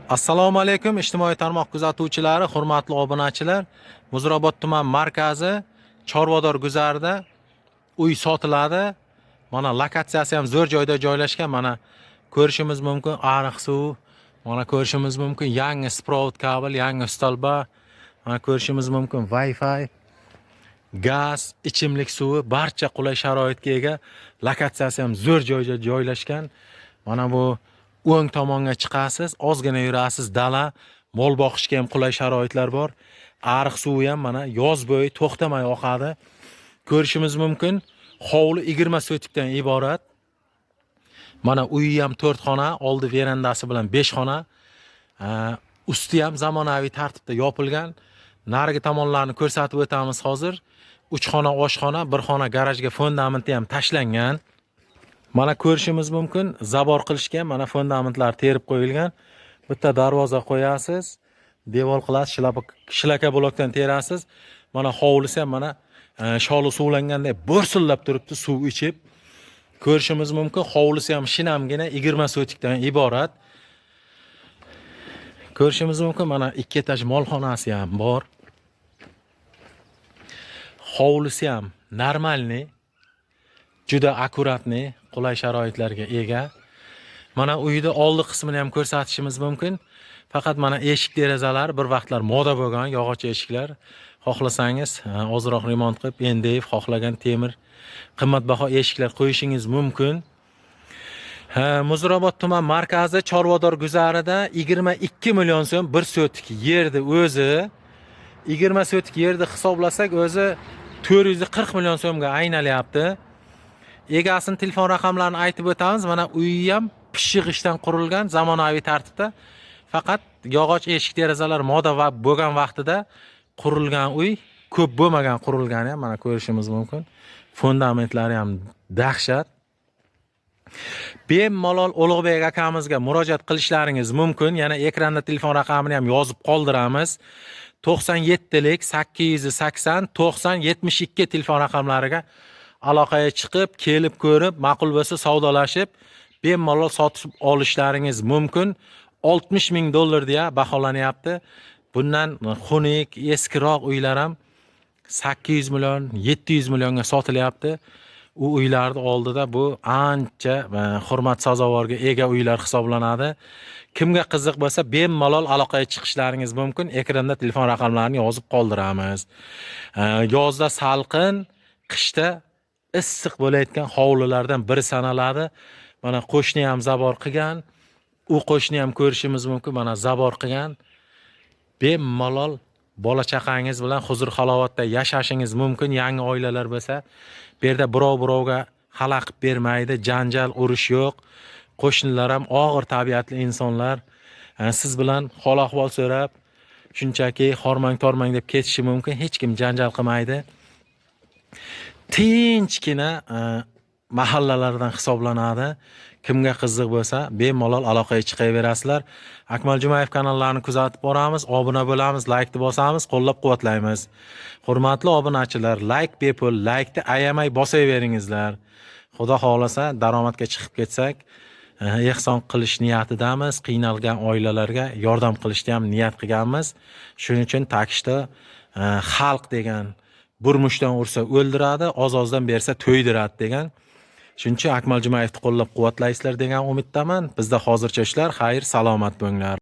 Assalomu alaykum ijtimoiy tarmoq kuzatuvchilari, hurmatli obunachilar. Muzrabot tuman markazi Chorvador guzarida uy sotiladi. Mana lokatsiyasi ham zo'r joyda joylashgan. Mana ko'rishimiz mumkin ariq suv. Mana ko'rishimiz mumkin yangi sprovod kabel, yangi stolba. Mana ko'rishimiz mumkin Wi-Fi, gaz, ichimlik suvi, barcha qulay sharoitga ega. Lokatsiyasi ham zo'r joyda joylashgan. Mana bu o'ng tomonga chiqasiz, ozgina yurasiz, dala, mol boqishga ham qulay sharoitlar bor. Ariq suvi ham mana yoz bo'yi to'xtamay oqadi. Ko'rishimiz mumkin hovli 20 sotikdan iborat. Mana uyi ham 4 xona, oldi verandasi bilan 5 xona. Usti ham zamonaviy tartibda yopilgan. Narigi tomonlarni ko'rsatib o'tamiz hozir. 3 xona oshxona, 1 xona garajga fundamenti ham tashlangan. Mana ko'rishimiz mumkin zabor qilishga mana fundamentlar terib qo'yilgan. Bitta darvoza qo'yasiz, devor qilasiz, shilaka blokdan terasiz. Mana hovlisi ham mana sholi suvlanganda bo'rsillab turibdi, suv ichib. Ko'rishimiz mumkin hovlisi ham shinamgina 20 sotikdan iborat. Ko'rishimiz mumkin mana 2 etaj molxonasi ham bor. Hovlisi ham normalniy, juda akkuratniy, qulay sharoitlarga ega. Mana uyda oldi qismini ham ko'rsatishimiz mumkin. Faqat mana eshik derazalar bir vaqtlar moda bo'lgan yog'och eshiklar. Xohlasangiz ozroq remont qilib, endiv xohlagan temir qimmatbaho eshiklar qo'yishingiz mumkin. Muzrabot tuman markazi Chorvador guzarida 22 million so'm bir sotik yerni o'zi 20 sotik yerni hisoblasak o'zi 440 million so'mga aynalyapti. Egasini telefon raqamlarini aytib o'tamiz. Mana uyi ham pishiq ishdan qurilgan, zamonaviy tartibda. Faqat yog'och eshik derazalar moda va bo'lgan vaqtida qurilgan uy, ko'p bo'lmagan qurilgani ham mana ko'rishimiz mumkin. Fundamentlari ham dahshat. Bemalol Ulug'bek akamizga murojaat qilishlaringiz mumkin. Yana ekranda telefon raqamini ham yozib qoldiramiz. 97lik 880 90 72 telefon raqamlariga aloqaga chiqib, kelib ko'rib, ma'qul bo'lsa savdolashib, bemalol sotib olishlaringiz mumkin. 60 ming dollar deya baholanyapti. Bundan xunuk, eskiroq uylar ham 800 million, 700 millionga sotilyapti. U uylarning oldida bu ancha hurmat sazovorga ega uylar hisoblanadi. Kimga qiziq bo'lsa, bemalol aloqaga chiqishlaringiz mumkin. Ekranda telefon raqamlarini yozib qoldiramiz. Yozda salqin, qishda issiq bo'layotgan hovlilardan biri sanaladi. Mana qo'shni ham zabor qilgan. U qo'shni ham ko'rishimiz mumkin. Mana zabor qilgan. Bemalol bola chaqangiz bilan huzur halovatda yashashingiz mumkin. Yangi oilalar bo'lsa, bu yerda birovga xalaqib bermaydi, janjal, urush yo'q. Qo'shnilar ham og'ir tabiatli insonlar. Siz bilan hol ahvol so'rab, shunchaki hormang-tormang deb ketishi mumkin. Hech kim janjal qilmaydi. Tinchgina mahallalardan hisoblanadi. Kimga qiziq bo'lsa, bemalol aloqaga chiqaverasizlar. Akmal Jumayev kanallarini kuzatib boramiz, obuna bo'lamiz, laykni bosamiz, qo'llab-quvvatlaymiz. Hurmatli obunachilar, layk bepul, laykni ayamay bosaveringizlar. Xudo xolasa daromadga chiqib ketsak, ehson qilish niyatidamiz. Qiynalgan oilalarga yordam qilishni ham niyat qilganmiz. Shuning uchun ta'kidda xalq degan burmushdan ursa o'ldiradi, oz-ozdan bersa to'ydiradi degan. Shuning uchun Akmal Jumayevni qo'llab-quvvatlaysizlar degan umiddaman. Bizda hozircha ishlar, xayr, salomat bo'linglar.